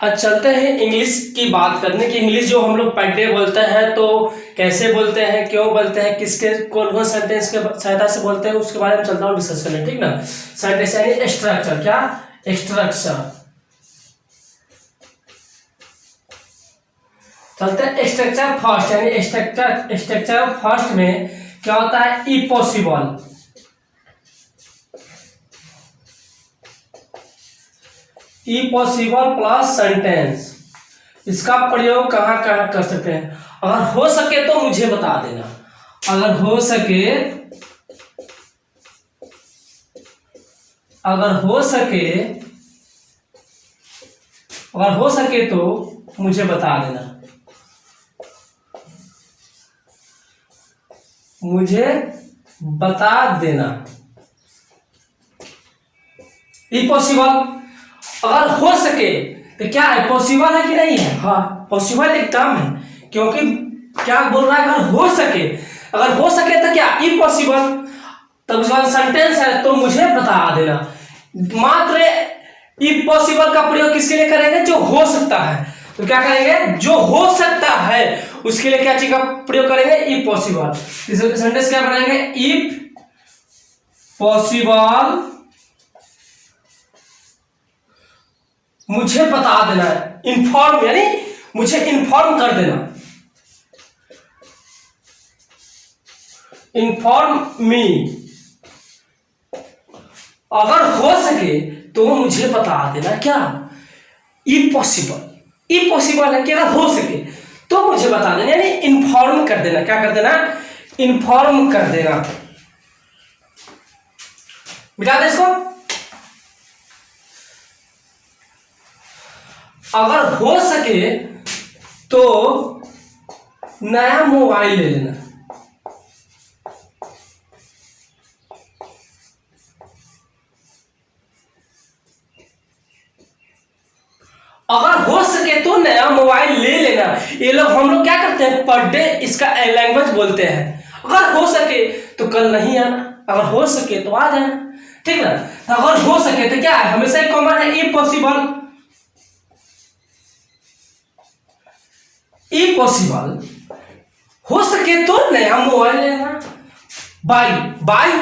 आज चलते हैं इंग्लिश की बात करने की। इंग्लिश जो हम लोग पर डे बोलते हैं तो कैसे बोलते हैं, क्यों बोलते हैं, किसके कौन कौन सेंटेंस के सहायता से बोलते हैं, उसके बारे में चलता हूँ डिस्कस करने, ठीक ना। सेंटेंस यानी स्ट्रक्चर, क्या स्ट्रक्चर। चलते हैं स्ट्रक्चर फर्स्ट, यानी स्ट्रक्चर फर्स्ट में क्या होता है, इम्पॉसिबल। इम्पॉसिबल प्लस सेंटेंस, इसका प्रयोग कहाँ कहाँ कर सकते हैं। अगर हो सके तो मुझे बता देना, अगर हो सके, अगर हो सके, अगर हो सके तो मुझे बता देना, मुझे बता देना। इम्पॉसिबल अगर हो सके तो क्या है, पॉसिबल है कि नहीं है, हाँ पॉसिबल एकदम है, क्योंकि क्या बोल रहा है, अगर हो सके, अगर हो सके तो क्या इम्पॉसिबल, तब उसके बाद सेंटेंस है तो मुझे बता देना। मात्र इम्पॉसिबल का प्रयोग किसके लिए करेंगे, जो हो सकता है। तो क्या करेंगे, जो हो सकता है उसके लिए क्या चीज का प्रयोग करेंगे, इम्पॉसिबल। सेंटेंस क्या बनाएंगे, इफ पॉसिबल मुझे बता देना, इन्फॉर्म यानी मुझे इन्फॉर्म कर देना, इन्फॉर्म मी। अगर हो सके तो मुझे बता देना, क्या इम्पॉसिबल, इम्पॉसिबल है कि अगर हो सके तो मुझे बता देना, यानी इन्फॉर्म कर देना, क्या कर देना, इन्फॉर्म कर देना। मिटा दे इसको। अगर हो सके तो नया मोबाइल ले लेना, अगर हो सके तो नया मोबाइल ले लेना। ये लोग हम लोग क्या करते हैं, पर डे इसका लैंग्वेज बोलते हैं। अगर हो सके तो कल नहीं आना, अगर हो सके तो आ जाना, ठीक ना। तो अगर हो सके तो क्या है, हमेशा एक कॉमन है, इम्पॉसिबल। इम्पॉसिबल हो सके तो नया मोबाइल लेना, buy buy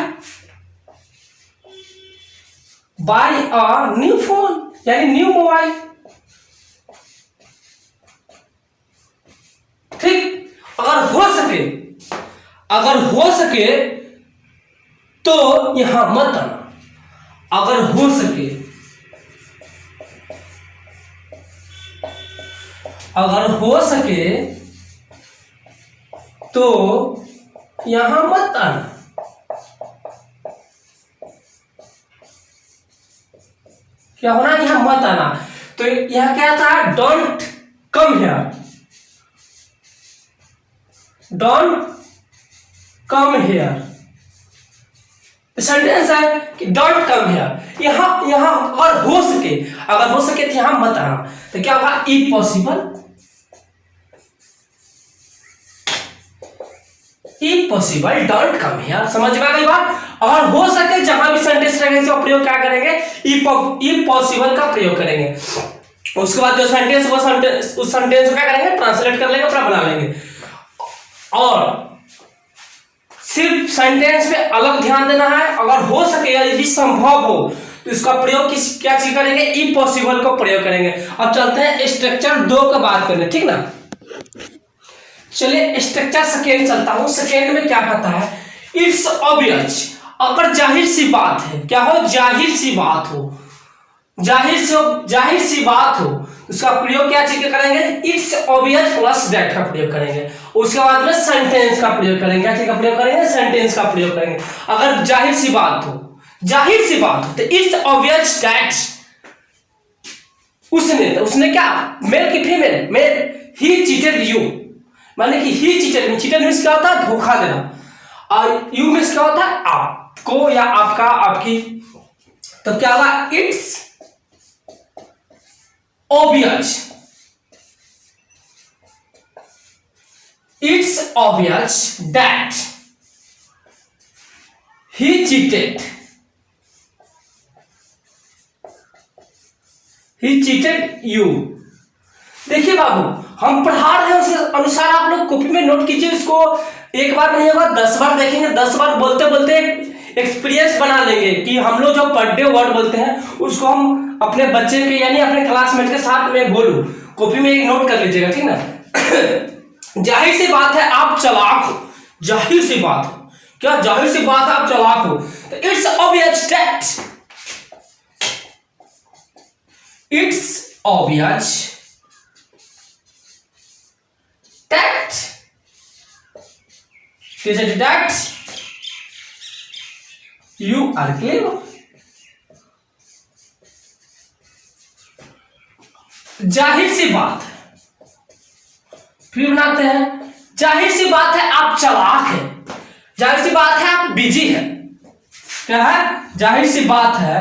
buy a new phone, यानी न्यू मोबाइल, ठीक। अगर हो सके, अगर हो सके तो यहां मत आना, अगर हो सके, अगर हो सके तो यहां मत आना। क्या होना, यहां मत आना। तो यहां क्या था, don't come here, don't come here. Sentence है कि डोंट कम हियर, यहां यहां अगर हो सके, अगर हो सके तो यहां मत आना। तो क्या होगा, impossible, impossible don't come here. समझ में आ गई बात। और हो सके जहां भी सेंटेंस रहेगा इसका प्रयोग क्या करेंगे, इम्पॉसिबल का प्रयोग करेंगे। उसके बाद जो सेंटेंस, वो सेंटेंस, उस सेंटेंस को क्या करेंगे, ट्रांसलेट कर लेंगे, अपना बना लेंगे। और सिर्फ सेंटेंस पे अलग ध्यान देना है। अगर हो सके, यदि संभव हो तो इसका प्रयोग किस क्या चीज करेंगे, इम्पॉसिबल को प्रयोग करेंगे। अब चलते हैं स्ट्रक्चर 2 का बात करने, ठीक ना। चलिए स्ट्रक्चर सेकेंड चलता हूं। सेकेंड में क्या कहता है, इट्स ऑब्वियस, अगर जाहिर सी बात है, क्या हो, जाहिर सी बात हो, जाहिर सी बात हो, उसका प्रयोग क्या चीज करेंगे, इट्स ऑब्वियस प्लस दैट का प्रयोग करेंगे। उसके बाद में सेंटेंस का प्रयोग करेंगे, क्या चीज का प्रयोग करेंगे, सेंटेंस का प्रयोग करेंगे। अगर जाहिर सी बात हो, जाहिर सी बात हो तो इट्स ऑब्वियस दैट, उसने क्या, मेल की female, male, he cheated you, माने कि ही चीटेड, चीटेड मींस क्या होता है, धोखा देना, और यू मींस क्या होता है, आपको या आपका, आपकी। तो क्या होगा, it's obvious, it's obvious that he cheated, he cheated you, देखिए बाबू, हम पढ़ा रहे हैं उसके अनुसार आप लोग कॉपी में नोट कीजिए इसको। एक बार नहीं होगा 10 बार देखेंगे, 10 बार बोलते बोलते एक्सपीरियंस बना लेंगे कि हम लोग जो पर डे वर्ड बोलते हैं उसको हम अपने बच्चे के यानी अपने क्लासमेट के साथ में बोलूं, कॉपी में एक नोट कर लीजिएगा, ठीक ना। जाहिर सी बात है आप चालाक हो, जाहिर सी बात हो, क्या जाहिर सी बात है आप चालाक हो। It's obvious that, it's obvious that, is it that you are clever? जाहिर सी बात है, फिर बनाते हैं, जाहिर सी बात है आप चालाक हैं, जाहिर सी बात है आप बिजी हैं, क्या है, जाहिर सी बात है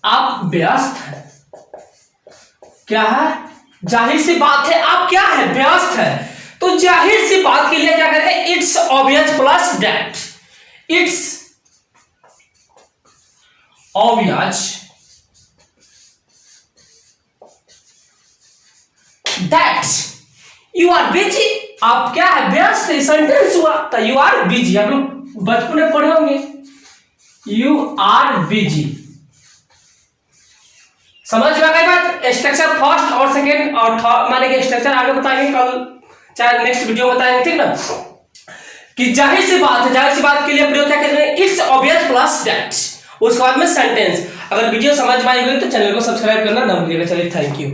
आप व्यस्त हैं, क्या है, जाहिर सी बात है आप क्या है, व्यस्त है। तो जाहिर सी बात के लिए क्या करेंगे, it's obvious plus that, it's obvious that you are busy, आप क्या है, व्यस्त है, सेंटेंस हुआ तो यू आर बिजी, आप लोग बचपन में पढ़े होंगे, यू आर बिजी। समझ में आ गई बात, स्ट्रक्चर फर्स्ट और सेकेंड और थर्ड, माने कि स्ट्रक्चर आगे बताएंगे कल, चाहे नेक्स्ट वीडियो बताएंगे, ठीक ना। कि जाहिर सी बात है, जाहिर सी बात के लिए प्रयोग क्या कहते हैं, इट्स ऑब्वियस प्लस दैट, उसके बाद में सेंटेंस। अगर वीडियो समझ में आई होगी तो चैनल को सब्सक्राइब करना ना भूलिएगा। चलिए, थैंक यू।